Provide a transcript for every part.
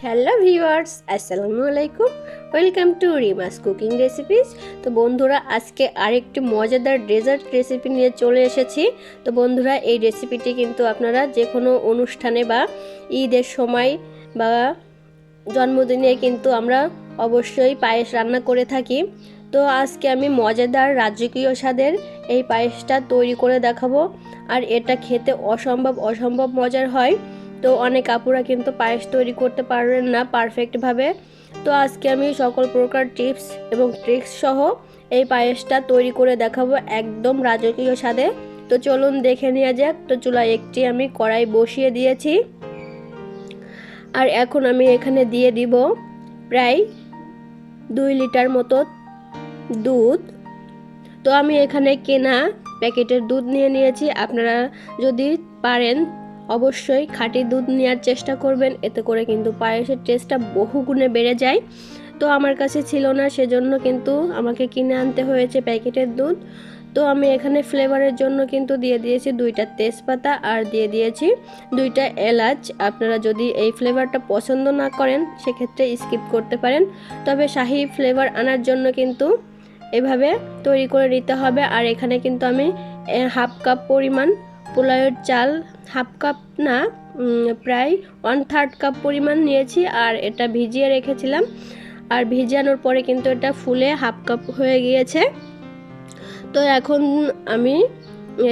Hello viewers, আসসালামু আলাইকুম। Welcome to রিমাস cooking recipes. তো বন্ধুরা, আজকে আরেকটি মজাদার ডেজার্ট রেসিপি নিয়ে চলে এসেছি। তো বন্ধুরা, এই রেসিপিটি কিন্তু আপনারা যে কোনো অনুষ্ঠানে বা ঈদের সময় বা জন্মদিনে কিন্তু আমরা অবশ্যই পায়েস রান্না করে থাকি। তো আজকে আমি মজাদার রাজকীয় স্বাদের এই পায়েসটা তৈরি করে দেখাবো। আর এটা খেতে অসম্ভব মজার হয়। তো অনেক আপুরা কিন্তু পায়েস তৈরি করতে পারেন না পারফেক্টভাবে। তো আজকে আমি সকল প্রকার টিপস এবং ট্রিক্স সহ এই পায়েসটা তৈরি করে দেখাবো একদম রাজকীয় স্বাদে। তো চলুন দেখে নেওয়া যাক। তো চুলায় একটি আমি কড়াই বসিয়ে দিয়েছি, আর এখন আমি এখানে দিয়ে দিব প্রায় 2 লিটার মতো দুধ। তো আমি এখানে কেনা প্যাকেটের দুধ নিয়ে নিয়েছি। আপনারা যদি পারেন অবশ্যই খাঁটি দুধ নেওয়ার চেষ্টা করবেন, এতে করে কিন্তু পায়েসের টেস্টটা বহুগুণে বেড়ে যায়। তো আমার কাছে ছিল না, সেজন্য কিন্তু আমাকে কিনে আনতে হয়েছে প্যাকেটের দুধ। তো আমি এখানে ফ্লেভারের জন্য কিন্তু দিয়ে দিয়েছি 2টা তেজপাতা আর দিয়ে দিয়েছি 2টা এলাচ। আপনারা যদি এই ফ্লেভারটা পছন্দ না করেন সেক্ষেত্রে স্কিপ করতে পারেন, তবে শাহি ফ্লেভার আনার জন্য কিন্তু এভাবে তৈরি করে নিতে হবে। আর এখানে কিন্তু আমি হাফ কাপ পরিমাণ পোলাওয়ের চাল, হাফ কাপ না প্রায় 1/3 কাপ পরিমাণ নিয়েছি, আর এটা ভিজিয়ে রেখেছিলাম। আর ভিজানোর পরে কিন্তু এটা ফুলে হাফ কাপ হয়ে গিয়েছে। তো এখন আমি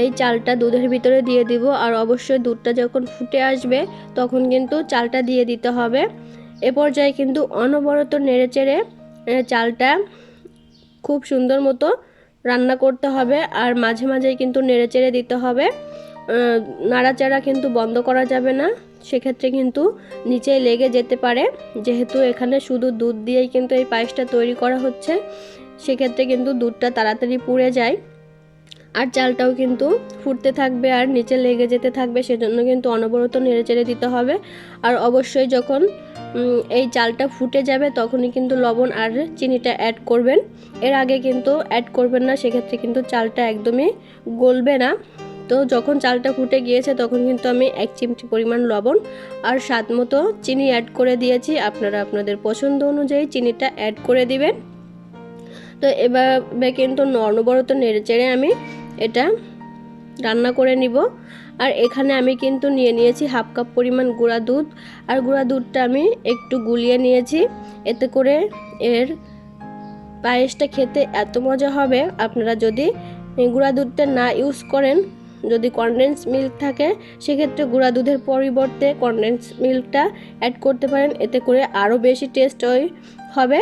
এই চালটা দুধের ভিতরে দিয়ে দিব, আর অবশ্যই দুধটা যখন ফুটে আসবে তখন কিন্তু চালটা দিয়ে দিতে হবে। এ পর্যায়ে কিন্তু অনবরত নেড়েচেড়ে চালটা খুব সুন্দর মতো রান্না করতে হবে, আর মাঝে মাঝে কিন্তু নেড়েচেড়ে দিতে হবে। নাড়াচাড়া কিন্তু বন্ধ করা যাবে না, সেক্ষেত্রে কিন্তু নিচে লেগে যেতে পারে। যেহেতু এখানে শুধু দুধ দিয়েই কিন্তু এই পায়েসটা তৈরি করা হচ্ছে, সেক্ষেত্রে কিন্তু দুধটা তাড়াতাড়ি পুড়ে যায়, আর চালটাও কিন্তু ফুটতে থাকবে আর নিচে লেগে যেতে থাকবে। সেজন্য কিন্তু অনবরত নেড়েচেড়ে দিতে হবে। আর অবশ্যই যখন এই চালটা ফুটে যাবে তখনই কিন্তু লবণ আর চিনিটা অ্যাড করবেন। এর আগে কিন্তু অ্যাড করবেন না, সেক্ষেত্রে কিন্তু চালটা একদমই গলবে না। তো যখন চালটা ফুটে গিয়েছে তখন কিন্তু আমি 1 চিমটি পরিমাণ লবণ আর স্বাদ মতো চিনি অ্যাড করে দিয়েছি। আপনারা আপনাদের পছন্দ অনুযায়ী চিনিটা অ্যাড করে দিবেন। তো এভাবে কিন্তু অনবরত নেড়েচেড়ে আমি এটা রান্না করে নিব। আর এখানে আমি কিন্তু নিয়ে নিয়েছি হাফ কাপ পরিমাণ গুঁড়া দুধ, আর গুঁড়া দুধটা আমি একটু গুলিয়ে নিয়েছি। এতে করে এর পায়েসটা খেতে এত মজা হবে। আপনারা যদি গুঁড়া দুধটা না ইউজ করেন, যদি কনডেন্স মিল্ক থাকে সেক্ষেত্রে গুঁড়া দুধের পরিবর্তে কনডেন্স মিল্কটা অ্যাড করতে পারেন, এতে করে আরও বেশি টেস্ট হবে।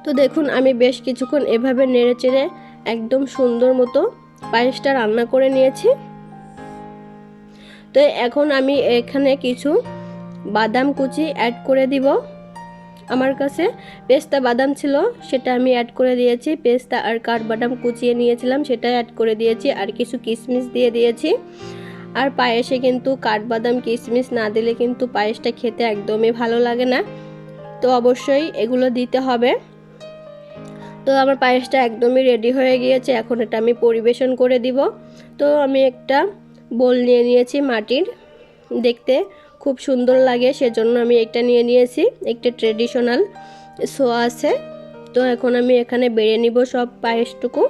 তো দেখুন, আমি বেশ কিছুক্ষণ এভাবে নেড়েচেড়ে একদম সুন্দর মতো পায়েসটা রান্না করে নিয়েছি। তো এখন আমি এখানে কিছু বাদাম কুচি অ্যাড করে দিব। আমার কাছে পেস্তা বাদাম ছিল, সেটা আমি অ্যাড করে দিয়েছি। পেস্তা আর কাঠবাদাম কুচিয়ে নিয়েছিলাম, সেটা অ্যাড করে দিয়েছি। আর কিছু কিশমিশ দিয়ে দিয়েছি। আর পায়েসে কিন্তু কাঠবাদাম কিশমিশ না দিলে কিন্তু পায়েসটা খেতে একদমই ভালো লাগে না। তো অবশ্যই এগুলো দিতে হবে। তো আমার পায়েসটা একদমই রেডি হয়ে গিয়েছে, এখন এটা আমি পরিবেশন করে দিব। তো আমি একটা বোল নিয়ে নিয়েছি মাটির, দেখতে খুব সুন্দর লাগে সেজন্য আমি এটা নিয়ে নিয়েছি। একটা ট্রেডিশনাল শো আছে। তো এখন আমি এখানে বেড়ে নিব সব পায়েসটুকু।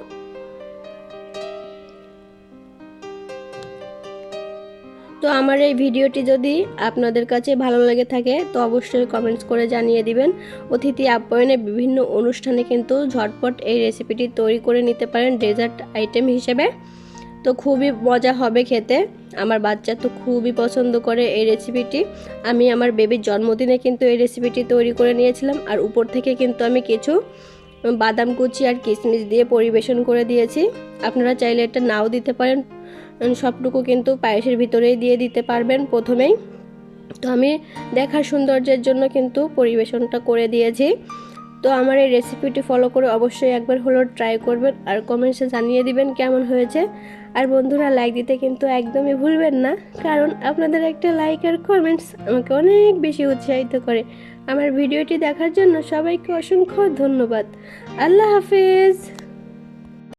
তো আমার এই ভিডিওটি যদি আপনাদের কাছে ভালো লেগে থাকে তো অবশ্যই কমেন্টস করে জানিয়ে দিবেন। অতিথি আপ্যায়নে বিভিন্ন অনুষ্ঠানে কিন্তু ঝটপট এই রেসিপিটি তৈরি করে নিতে পারেন ডেজার্ট আইটেম হিসেবে। তো খুবই মজা হবে খেতে। আমার বাচ্চা তো খুবই পছন্দ করে এই রেসিপিটি। আমি আমার বেবির জন্মদিনে কিন্তু এই রেসিপিটি তৈরি করে নিয়েছিলাম, আর উপর থেকে কিন্তু আমি কিছু বাদাম কুচি আর কিশমিশ দিয়ে পরিবেশন করে দিয়েছি। আপনারা চাইলে এটা নাও দিতে পারেন, সবটুকু কিন্তু পায়েসের ভিতরেই দিয়ে দিতে পারবেন প্রথমেই। তো আমি দেখার সৌন্দর্যের জন্য কিন্তু পরিবেশনটা করে দিয়েছি। তো আমার এই রেসিপিটি ফলো করে অবশ্যই একবার হলো ট্রাই করবেন, আর কমেন্টসে জানিয়ে দিবেন কেমন হয়েছে। আর বন্ধুরা, লাইক দিতে কিন্তু একদমই ভুলবেন না, কারণ আপনাদের একটা লাইক আর কমেন্টস আমাকে অনেক বেশি উৎসাহিত করে। আমার ভিডিওটি দেখার জন্য সবাইকে অসংখ্য ধন্যবাদ। আল্লাহ হাফেজ।